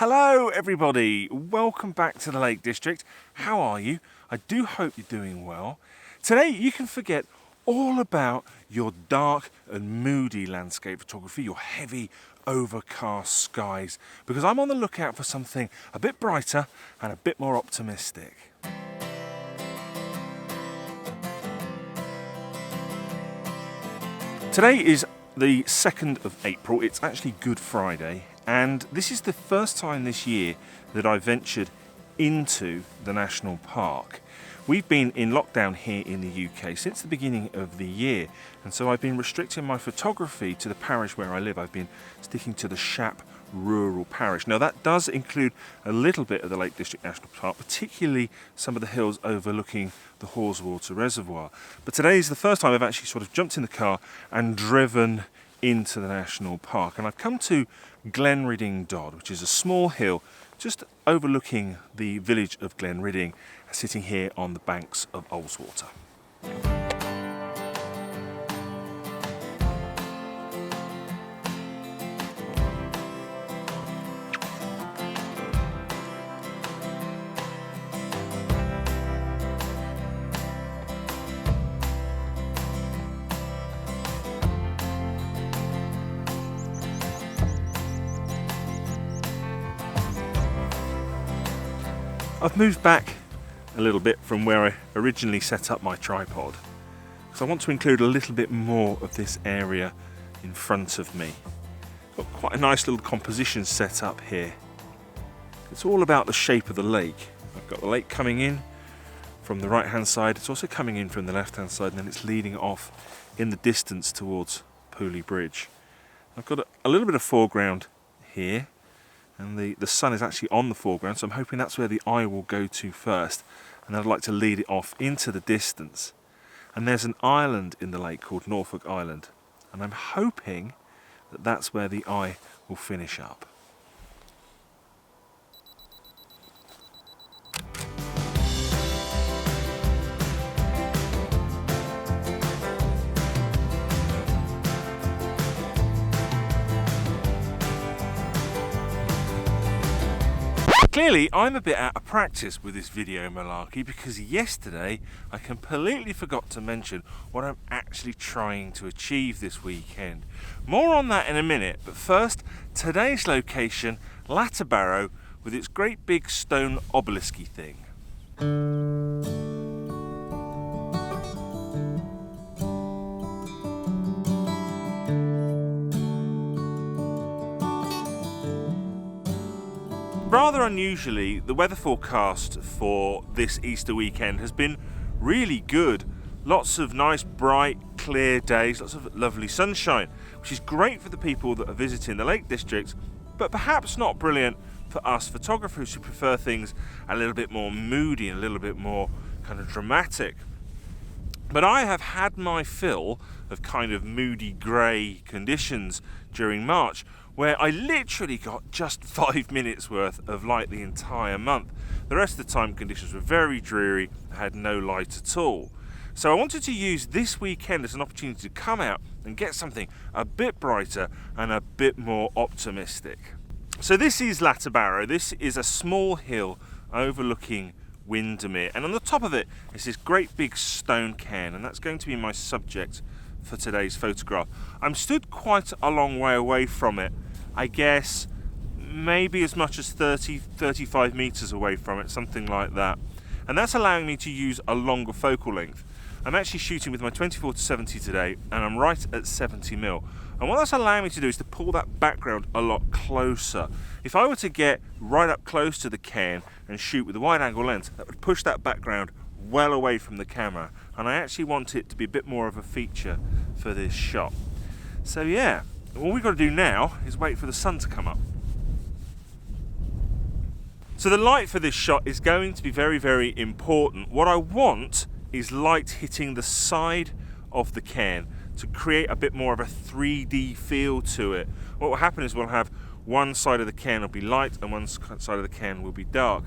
Hello everybody, welcome back to the Lake District. How are you? I do hope you're doing well. Today you can forget all about your dark and moody landscape photography, your heavy overcast skies, because I'm on the lookout for something a bit brighter and a bit more optimistic. Today is the 2nd of April, it's actually Good Friday, and this is the first time this year that I ventured into the national park. We've been in lockdown here in the UK since the beginning of the year, and so I've been restricting my photography to the parish where I live. I've been sticking to the Shap rural parish. Now that does include a little bit of the Lake District National Park, particularly some of the hills overlooking the Haweswater Reservoir. But today is the first time I've actually sort of jumped in the car and driven into the national park, and I've come to Glenridding Dodd, which is a small hill just overlooking the village of Glenridding, sitting here on the banks of Ullswater. I've moved back a little bit from where I originally set up my tripod, because I want to include a little bit more of this area in front of me. Got quite a nice little composition set up here. It's all about the shape of the lake. I've got the lake coming in from the right hand side, it's also coming in from the left hand side, and then it's leading off in the distance towards Pooley Bridge. I've got a little bit of foreground here, and the sun is actually on the foreground, so I'm hoping that's where the eye will go to first, and I'd like to lead it off into the distance. And there's an island in the lake called Norfolk Island, and I'm hoping that that's where the eye will finish up. Clearly, I'm a bit out of practice with this video malarkey, because yesterday I completely forgot to mention what I'm actually trying to achieve this weekend. More on that in a minute, but first, today's location, Latterbarrow, with its great big stone obelisk-y thing. Rather unusually, the weather forecast for this Easter weekend has been really good. Lots of nice, bright, clear days, lots of lovely sunshine, which is great for the people that are visiting the Lake District, but perhaps not brilliant for us photographers who prefer things a little bit more moody and a little bit more kind of dramatic. But I have had my fill of kind of moody grey conditions during March, where I literally got just 5 minutes worth of light the entire month. The rest of the time conditions were very dreary, I had no light at all. So I wanted to use this weekend as an opportunity to come out and get something a bit brighter and a bit more optimistic. So this is Latterbarrow. This is a small hill overlooking Windermere, and on the top of it is this great big stone cairn, and that's going to be my subject for today's photograph. I'm stood quite a long way away from it, I guess maybe as much as 35 meters away from it, something like that, and that's allowing me to use a longer focal length. I'm actually shooting with my 24-70 today, and I'm right at 70mm, and what that's allowing me to do is to pull that background a lot closer. If I were to get right up close to the cairn and shoot with a wide angle lens, that would push that background well away from the camera, and I actually want it to be a bit more of a feature for this shot. So yeah, all we've got to do now is wait for the sun to come up. So the light for this shot is going to be very, very important. What I want is light hitting the side of the cairn to create a bit more of a 3D feel to it. What will happen is we'll have one side of the cairn will be light and one side of the cairn will be dark.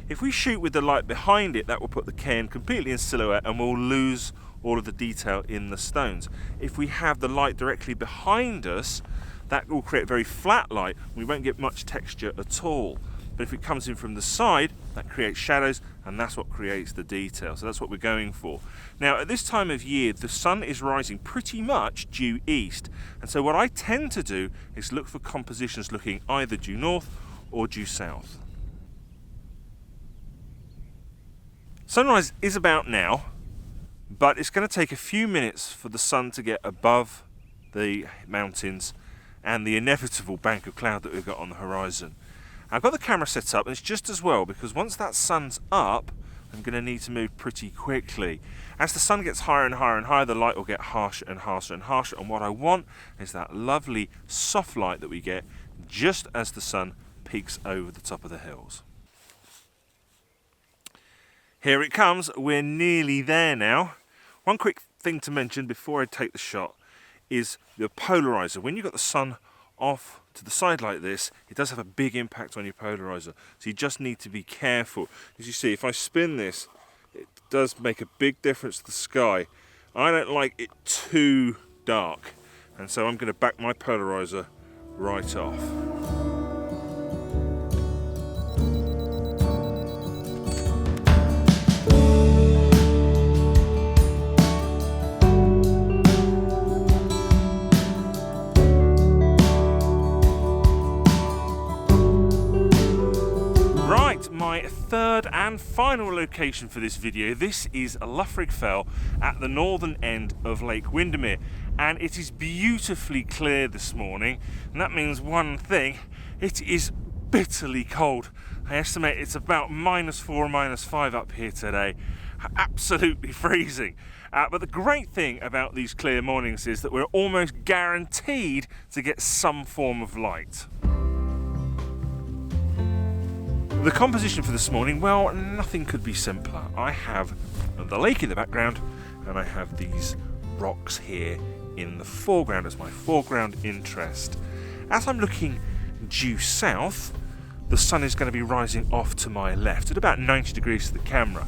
If we shoot with the light behind it, that will put the cairn completely in silhouette and we'll lose all of the detail in the stones. If we have the light directly behind us, that will create very flat light. We won't get much texture at all. But if it comes in from the side, that creates shadows, and that's what creates the detail. So that's what we're going for. Now, at this time of year, the sun is rising pretty much due east. And so what I tend to do is look for compositions looking either due north or due south. Sunrise is about now, but it's going to take a few minutes for the sun to get above the mountains and the inevitable bank of cloud that we've got on the horizon. I've got the camera set up, and it's just as well, because once that sun's up, I'm going to need to move pretty quickly. As the sun gets higher and higher and higher, the light will get harsher and harsher and harsher, and what I want is that lovely soft light that we get just as the sun peaks over the top of the hills. Here it comes, we're nearly there now. One quick thing to mention before I take the shot is the polarizer. When you've got the sun off to the side like this, it does have a big impact on your polarizer, so you just need to be careful. As you see, if I spin this, it does make a big difference to the sky. I don't like it too dark, and so I'm going to back my polarizer right off. My third and final location for this video. This is Loughrigg Fell at the northern end of Lake Windermere, and it is beautifully clear this morning, and that means one thing: it is bitterly cold. I estimate it's about -4, -5 up here today. Absolutely freezing. But the great thing about these clear mornings is that we're almost guaranteed to get some form of light. The composition for this morning, well, nothing could be simpler. I have the lake in the background, and I have these rocks here in the foreground as my foreground interest. As I'm looking due south, the sun is going to be rising off to my left at about 90 degrees to the camera.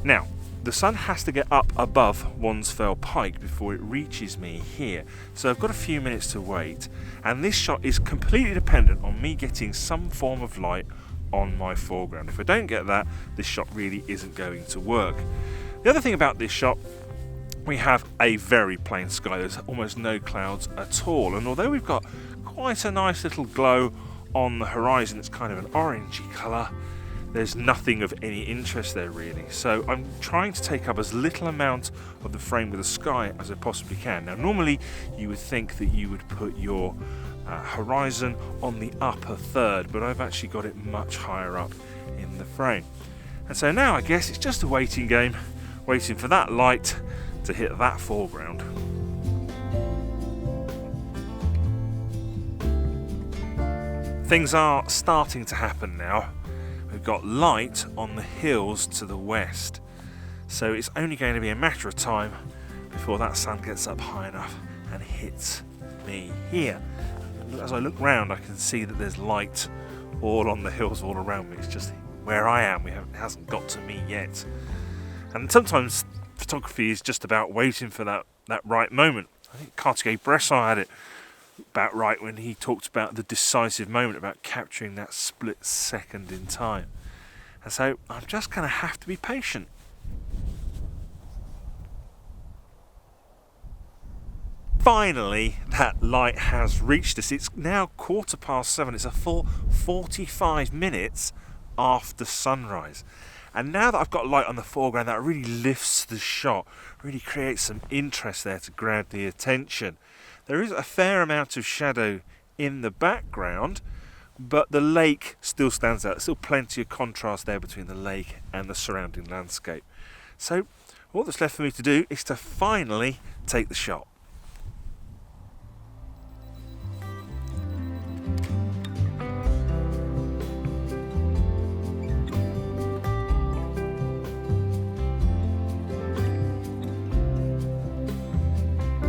Now, the sun has to get up above Wansfell Pike before it reaches me here, so I've got a few minutes to wait, and this shot is completely dependent on me getting some form of light on my foreground. If I don't get that, this shot really isn't going to work. The other thing about this shot, we have a very plain sky. There's almost no clouds at all, and although we've got quite a nice little glow on the horizon, it's kind of an orangey colour, there's nothing of any interest there really. So I'm trying to take up as little amount of the frame with the sky as I possibly can. Now normally you would think that you would put your horizon on the upper third, but I've actually got it much higher up in the frame. And so now I guess it's just a waiting game, waiting for that light to hit that foreground. Things are starting to happen now. We've got light on the hills to the west, so it's only going to be a matter of time before that sun gets up high enough and hits me here. As I look round, I can see that there's light all on the hills all around me. It's just where I am, it hasn't got to me yet. And sometimes photography is just about waiting for that right moment. I think Cartier-Bresson had it about right when he talked about the decisive moment, about capturing that split second in time. And so I'm just going to have to be patient. Finally, that light has reached us. It's now 7:15. It's a full 45 minutes after sunrise. And now that I've got light on the foreground, that really lifts the shot, really creates some interest there to grab the attention. There is a fair amount of shadow in the background, but the lake still stands out. There's still plenty of contrast there between the lake and the surrounding landscape. So all that's left for me to do is to finally take the shot.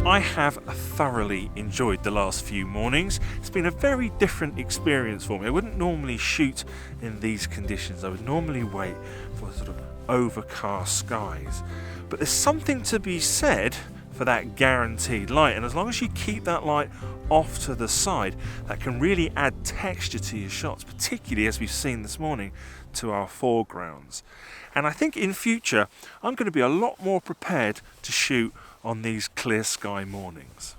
I have thoroughly enjoyed the last few mornings. It's been a very different experience for me. I wouldn't normally shoot in these conditions. I would normally wait for sort of overcast skies. But there's something to be said for that guaranteed light. And as long as you keep that light off to the side, that can really add texture to your shots, particularly as we've seen this morning to our foregrounds. And I think in future I'm going to be a lot more prepared to shoot on these clear sky mornings.